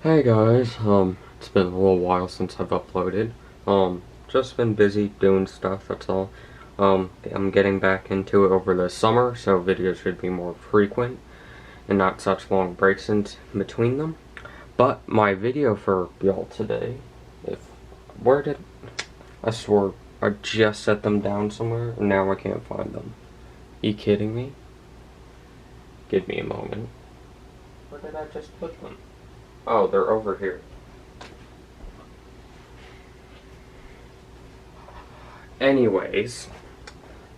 Hey guys, it's been a little while since I've uploaded. Just been busy doing stuff, that's all. I'm getting back into it over the summer, so videos should be more frequent and not such long breaks in between them. But my video for y'all today, where did, I swore I just set them down somewhere and now I can't find them. You kidding me? Give me a moment. Where did I just put them? Oh, they're over here. Anyways,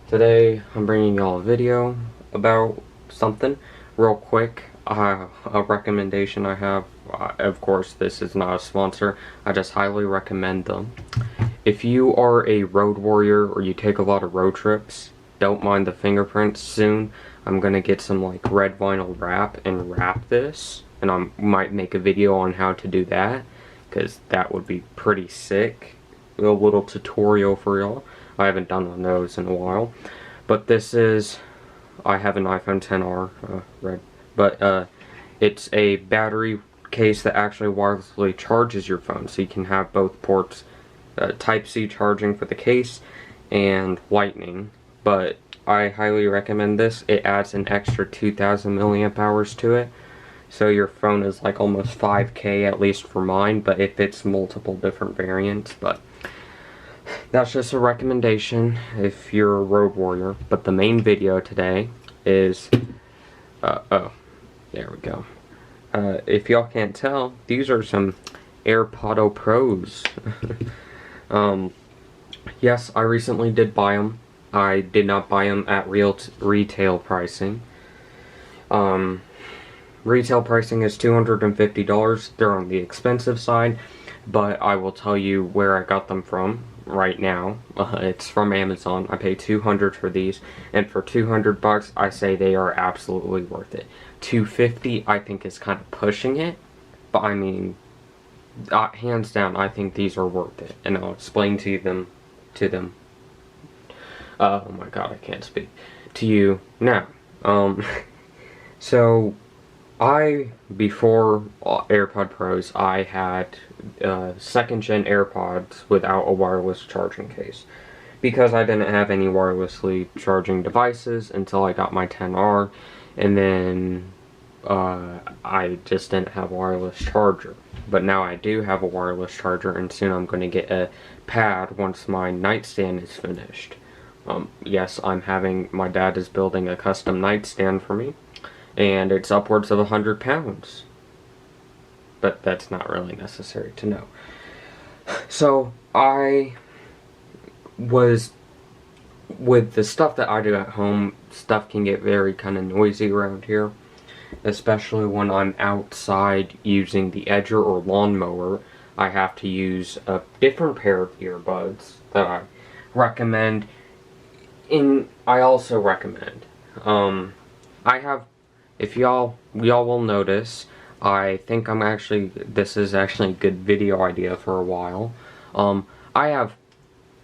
today I'm bringing y'all a video about something real quick. A recommendation I have, of course this is not a sponsor, I just highly recommend them. If you are a road warrior or you take a lot of road trips, don't mind the fingerprints. Soon I'm gonna get some like red vinyl wrap and wrap this, and I might make a video on how to do that, because that would be pretty sick. A little tutorial for y'all. I haven't done one of those in a while. But this is, I have an iPhone XR, red, but it's a battery case that actually wirelessly charges your phone, so you can have both ports, Type-C charging for the case and Lightning. But I highly recommend this. It adds an extra 2,000 milliamp hours to it, so your phone is like almost 5K, at least for mine, but it fits multiple different variants. But that's just a recommendation if you're a road warrior. But the main video today is, oh, there we go. If y'all can't tell, these are some Airpods Pros. Yes, I recently did buy them. I did not buy them at retail pricing. Retail pricing is $250. They're on the expensive side, but I will tell you where I got them from right now. It's from Amazon. I paid $200 for these, and for $200 I say they are absolutely worth it. $250 I think is kind of pushing it, but I mean, hands down I think these are worth it, and I'll explain to them. Oh my god, I can't speak to you now. So before AirPod Pros, I had second gen AirPods without a wireless charging case, because I didn't have any wirelessly charging devices until I got my XR, and then I just didn't have a wireless charger. But now I do have a wireless charger, and soon I'm going to get a pad once my nightstand is finished. Yes, my dad is building a custom nightstand for me, and it's upwards of 100 pounds. But that's not really necessary to know. So with the stuff that I do at home, stuff can get very kind of noisy around here, especially when I'm outside using the edger or lawnmower. I have to use a different pair of earbuds that I recommend. I also recommend, if y'all will notice, I think this is actually a good video idea for a while. I have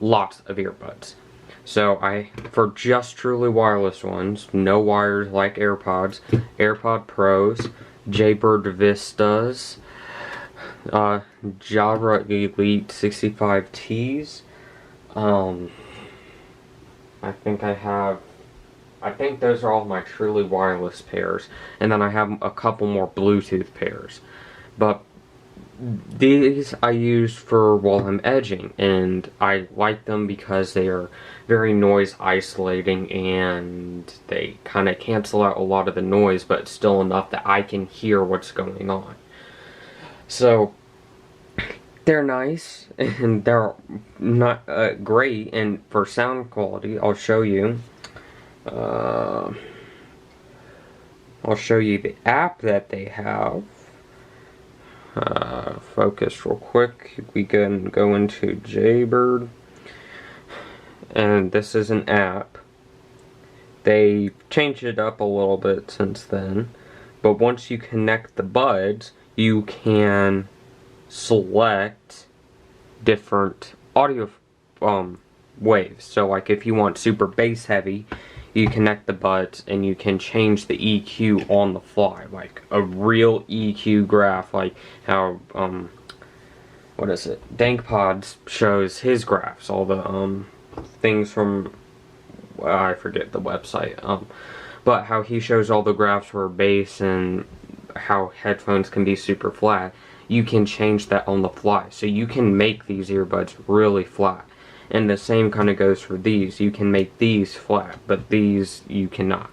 lots of earbuds. So for just truly wireless ones, no wires like AirPods, AirPod Pros, Jaybird Vistas, Jabra Elite 65Ts, I think those are all my truly wireless pairs, and then I have a couple more Bluetooth pairs. But these I use for while I'm edging, and I like them because they are very noise isolating, and they kind of cancel out a lot of the noise, but still enough that I can hear what's going on. So they're nice, and they're not great, and for sound quality, I'll show you the app that they have. Focus real quick. We can go into Jaybird, and this is an app. They changed it up a little bit since then, but once you connect the buds, you can select different audio waves. So like if you want super bass heavy, you connect the buds and you can change the EQ on the fly, like a real EQ graph, like how what is it? DankPods shows his graphs, all the things from I forget the website, but how he shows all the graphs for bass and how headphones can be super flat. You can change that on the fly, so you can make these earbuds really flat. And the same kind of goes for these. You can make these flat, but these you cannot.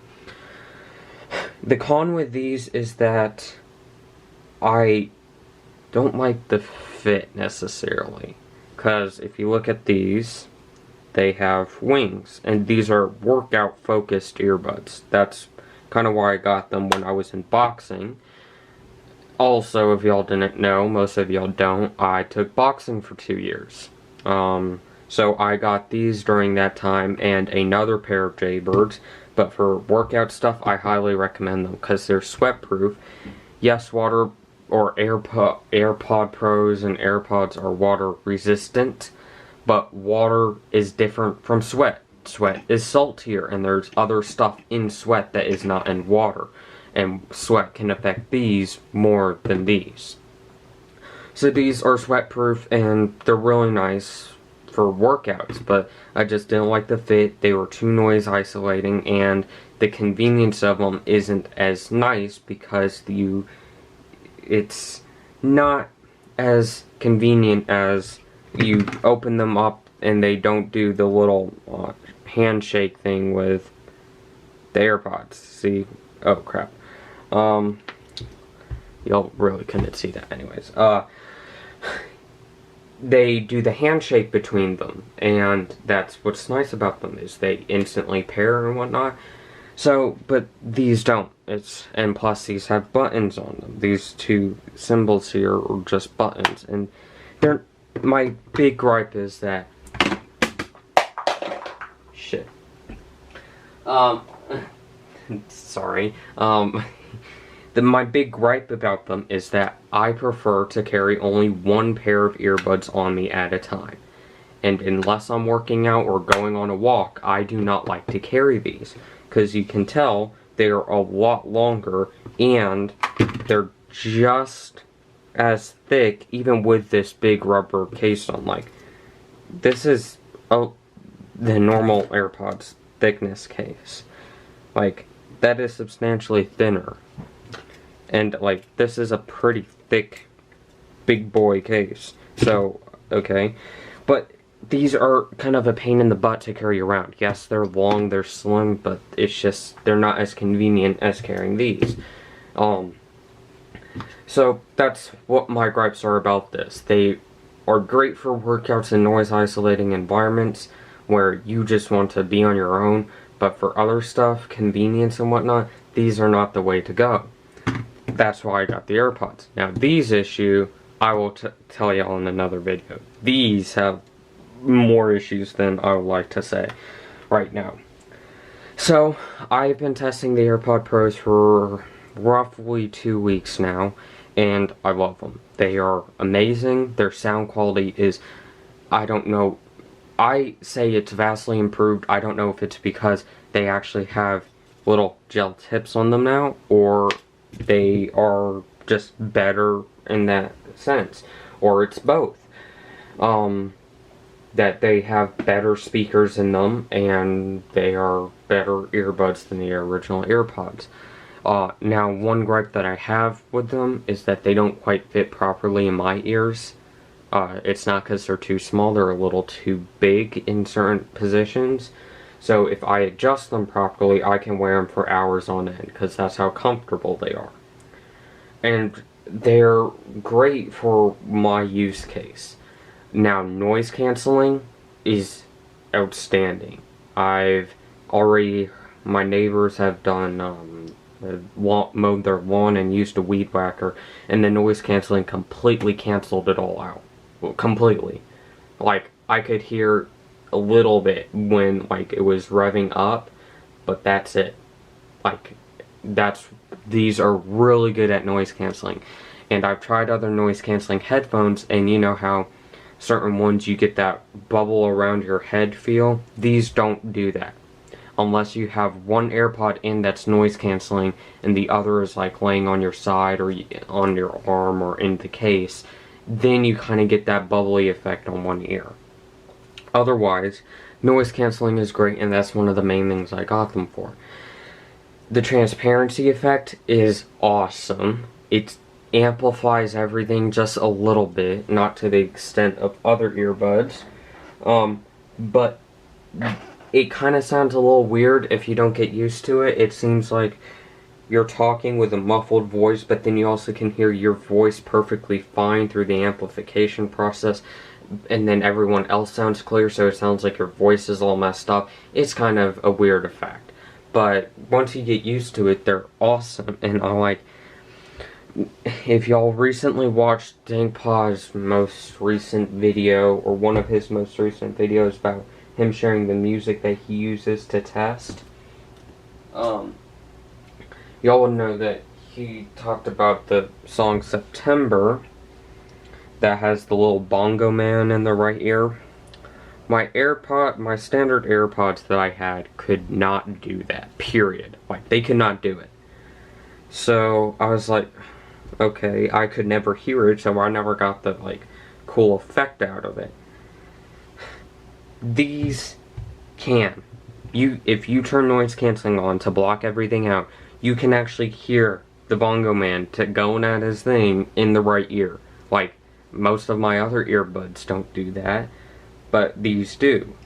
The con with these is that I don't like the fit necessarily, because if you look at these, they have wings, and these are workout focused earbuds. That's kind of why I got them when I was in boxing. Also, if y'all didn't know, most of y'all don't, I took boxing for 2 years. So I got these during that time and another pair of Jaybirds, but for workout stuff I highly recommend them because they're sweat proof. Yes, water or AirPod Pros and AirPods are water resistant, but water is different from sweat. Sweat is saltier, and there's other stuff in sweat that is not in water, and sweat can affect these more than these. So these are sweat proof and they're really nice for workouts, but I just didn't like the fit. They were too noise isolating, and the convenience of them isn't as nice because it's not as convenient as you open them up and they don't do the little handshake thing with the AirPods. See? Oh crap. Y'all really couldn't see that anyways. They do the handshake between them, and that's what's nice about them, is they instantly pair and whatnot. So, but these don't. And plus these have buttons on them. These two symbols here are just buttons, and my big gripe is that shit. Sorry. My big gripe about them is that I prefer to carry only one pair of earbuds on me at a time. And unless I'm working out or going on a walk, I do not like to carry these. Because you can tell they're a lot longer and they're just as thick even with this big rubber case on. Like, this is the normal AirPods thickness case. Like, that is substantially thinner. And, like, this is a pretty thick, big boy case. So, okay. But these are kind of a pain in the butt to carry around. Yes, they're long, they're slim, but it's just, they're not as convenient as carrying these. So, that's what my gripes are about this. They are great for workouts in noise-isolating environments where you just want to be on your own. But for other stuff, convenience and whatnot, these are not the way to go. That's why I got the AirPods. Now, these issue, I will tell y'all in another video. These have more issues than I would like to say right now. So, I've been testing the AirPod Pros for roughly 2 weeks now, and I love them. They are amazing. Their sound quality is, I don't know, I say it's vastly improved. I don't know if it's because they actually have little gel tips on them now, or they are just better in that sense, or it's both. That they have better speakers in them, and they are better earbuds than the original AirPods. Now, one gripe that I have with them is that they don't quite fit properly in my ears. It's not because they're too small, they're a little too big in certain positions. So if I adjust them properly, I can wear them for hours on end, because that's how comfortable they are. And they're great for my use case. Now, noise canceling is outstanding. My neighbors have done, mowed their lawn and used a weed whacker, and the noise canceling completely canceled it all out. Well, completely. Like, I could hear a little bit when, like, it was revving up, but that's it. Like, these are really good at noise canceling. And I've tried other noise canceling headphones, and you know how certain ones you get that bubble around your head feel? These don't do that. unless you have one AirPod in that's noise canceling and the other is like laying on your side or on your arm or in the case, then you kind of get that bubbly effect on one ear. Otherwise, noise canceling is great, and that's one of the main things I got them for. The transparency effect is awesome. It amplifies everything just a little bit, not to the extent of other earbuds, but it kind of sounds a little weird if you don't get used to it. It seems like you're talking with a muffled voice, but then you also can hear your voice perfectly fine through the amplification process, and then everyone else sounds clear, so it sounds like your voice is all messed up. It's kind of a weird effect. But once you get used to it, they're awesome. And I like, if y'all recently watched Dankpaw's most recent video, or one of his most recent videos about him sharing the music that he uses to test, y'all will know that he talked about the song September that has the little bongo man in the right ear. My standard AirPods that I had could not do that, period. Like, they could not do it. So, I was like, okay, I could never hear it, so I never got the, like, cool effect out of it. These can. If you turn noise canceling on to block everything out, you can actually hear the bongo man going at his thing in the right ear. Like, most of my other earbuds don't do that. But these do.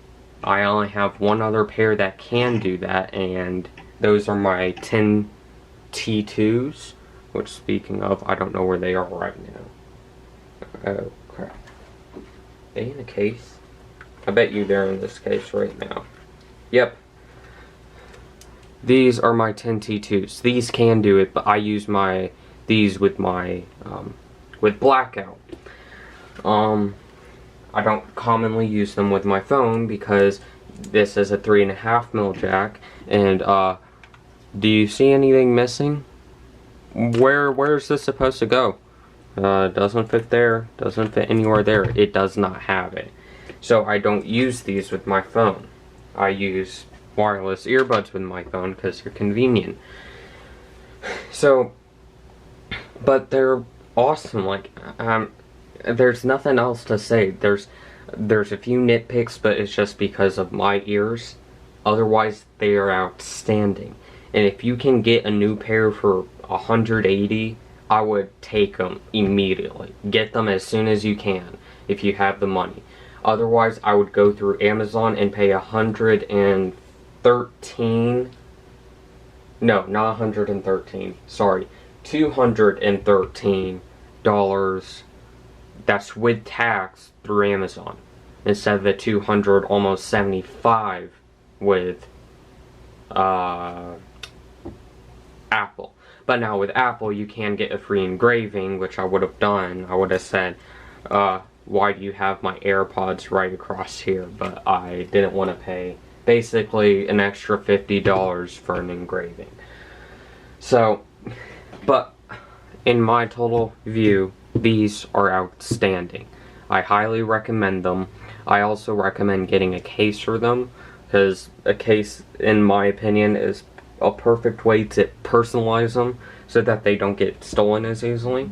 I only have one other pair that can do that, and those are my 10 T2s, which, speaking of, I don't know where they are right now. Oh, crap. They in a case? I bet you they're in this case right now. Yep. These are my 10 T2s. These can do it, but I use these with my, with blackout. I don't commonly use them with my phone because this is a 3.5mm jack, and do you see anything missing? Where is this supposed to go? Doesn't fit there, doesn't fit anywhere there. It does not have it. So I don't use these with my phone. I use wireless earbuds with my phone because they're convenient. So, but they're awesome. Like, there's nothing else to say. There's a few nitpicks, but it's just because of my ears. Otherwise, they are outstanding. And if you can get a new pair for $180, I would take them immediately. Get them as soon as you can, if you have the money. Otherwise, I would go through Amazon and pay $113. No, not 113. Sorry, $213. That's with tax through Amazon, instead of the 200, almost 75 with Apple. But now with Apple, you can get a free engraving, which I would have done. I would have said, why do you have my AirPods right across here? But I didn't want to pay basically an extra $50 for an engraving. So, but in my total view, these are outstanding. I highly recommend them. I also recommend getting a case for them, because a case, in my opinion, is a perfect way to personalize them so that they don't get stolen as easily.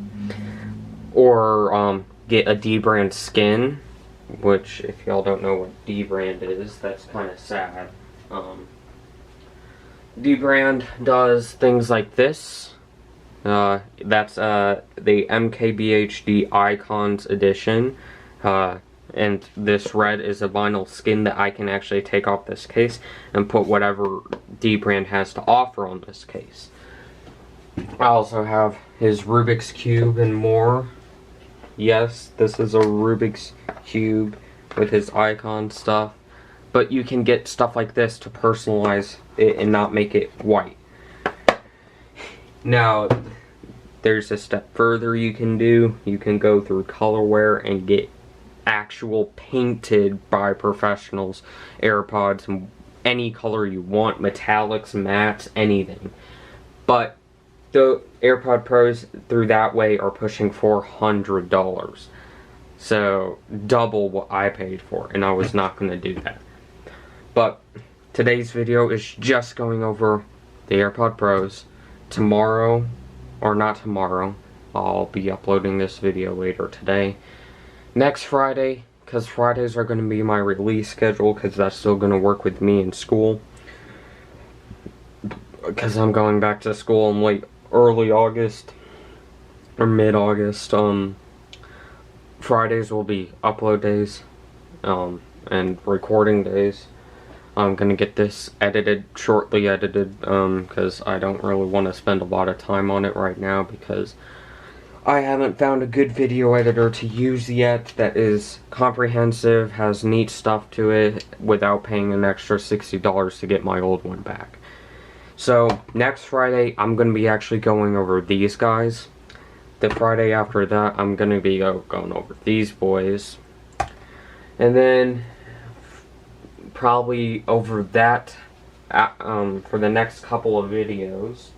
Or get a D-brand skin, which, if y'all don't know what D-brand is, that's kind of sad. D-brand does things like this. That's the MKBHD Icons edition, and this red is a vinyl skin that I can actually take off this case and put whatever D-brand has to offer on this case. I also have his Rubik's Cube and more. Yes, this is a Rubik's Cube with his icon stuff, but you can get stuff like this to personalize it and not make it white. Now, there's a step further you can do. You can go through Colorware and get actual painted by professionals AirPods in any color you want, metallics, mattes, anything. But the AirPod Pros through that way are pushing $400. So double what I paid for, and I was not going to do that. But today's video is just going over the AirPod Pros. Tomorrow, or not tomorrow, I'll be uploading this video later today. Next Friday, because Fridays are going to be my release schedule, because that's still going to work with me in school. Because I'm going back to school in early August, or mid-August. Fridays will be upload days, and recording days. I'm gonna get this shortly edited, because I don't really want to spend a lot of time on it right now, because I haven't found a good video editor to use yet that is comprehensive, has neat stuff to it, without paying an extra $60 to get my old one back. So, next Friday, I'm gonna be actually going over these guys. The Friday after that, I'm gonna be going over these boys. And then probably over that, for the next couple of videos,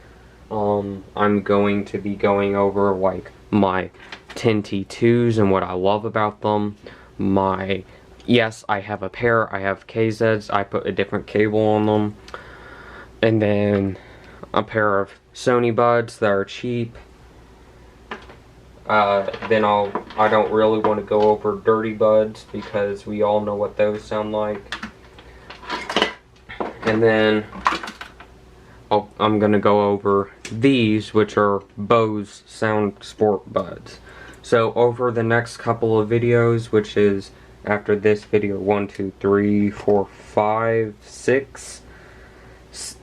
I'm going to be going over my 10T2s and what I love about them. Yes, I have a pair. I have KZs. I put a different cable on them. And then a pair of Sony buds that are cheap. Then I don't really want to go over dirty buds, because we all know what those sound like. And then I'm gonna go over these, which are Bose Sound Sport buds. So over the next couple of videos, which is after this video, 1, 2, 3, 4, 5, 6.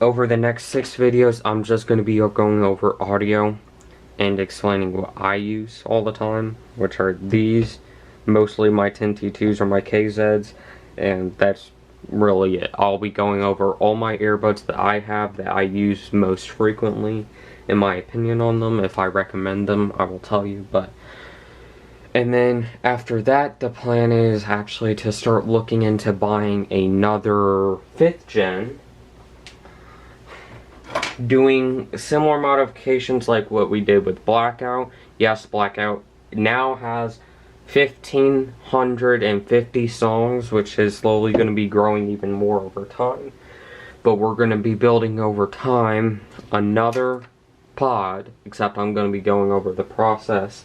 Over the next 6 videos, I'm just gonna be going over audio and explaining what I use all the time, which are these, mostly my 10T2s or my KZs, and that's really it. I'll be going over all my earbuds that I have that I use most frequently, in my opinion on them. If I recommend them, I will tell you. And then after that, the plan is actually to start looking into buying another 5th gen, doing similar modifications like what we did with Blackout. Yes, Blackout now has 1,550 songs, which is slowly going to be growing even more over time. But we're going to be building over time another pod, except I'm going to be going over the process.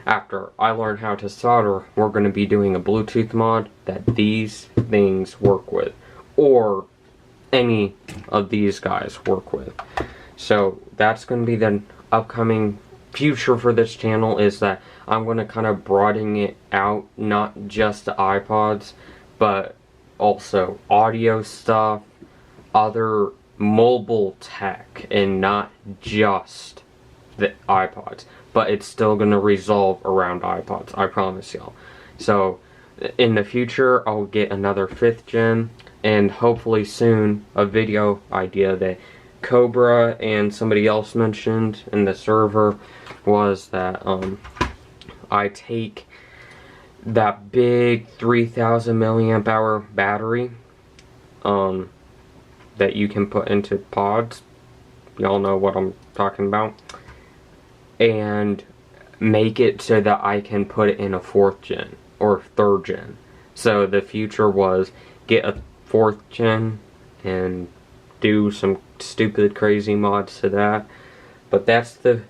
After I learn how to solder, we're going to be doing a Bluetooth mod that these things work with, or any of these guys work with. So that's going to be the upcoming future for this channel, is that I'm going to kind of broaden it out, not just the iPods, but also audio stuff, other mobile tech, and not just the iPods. But it's still going to resolve around iPods, I promise y'all. So in the future, I'll get another 5th gen, and hopefully soon a video idea that Cobra and somebody else mentioned in the server was that I take that big 3,000 milliamp hour battery that you can put into pods, y'all know what I'm talking about, and make it so that I can put it in a 4th gen or 3rd gen. So the future was get a 4th gen and do some stupid crazy mods to that. But that's the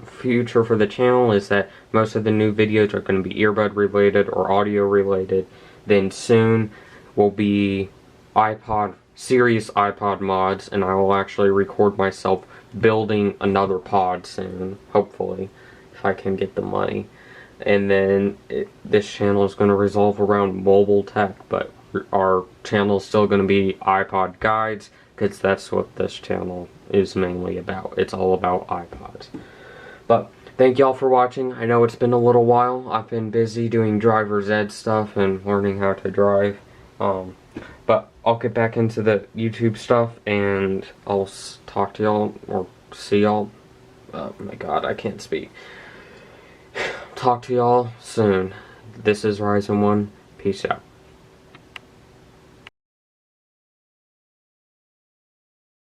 future for the channel, is that most of the new videos are going to be earbud related or audio related. Then soon will be serious iPod mods, and I will actually record myself building another pod soon, hopefully, if I can get the money. And then this channel is going to revolve around mobile tech, but our channel is still going to be iPod guides, because that's what this channel is mainly about. It's all about iPods. But thank y'all for watching. I know it's been a little while. I've been busy doing driver's ed stuff and learning how to drive. But I'll get back into the YouTube stuff, and I'll talk to y'all, or see y'all. Oh my god, I can't speak. Talk to y'all soon. This is Ryzen 1. Peace out.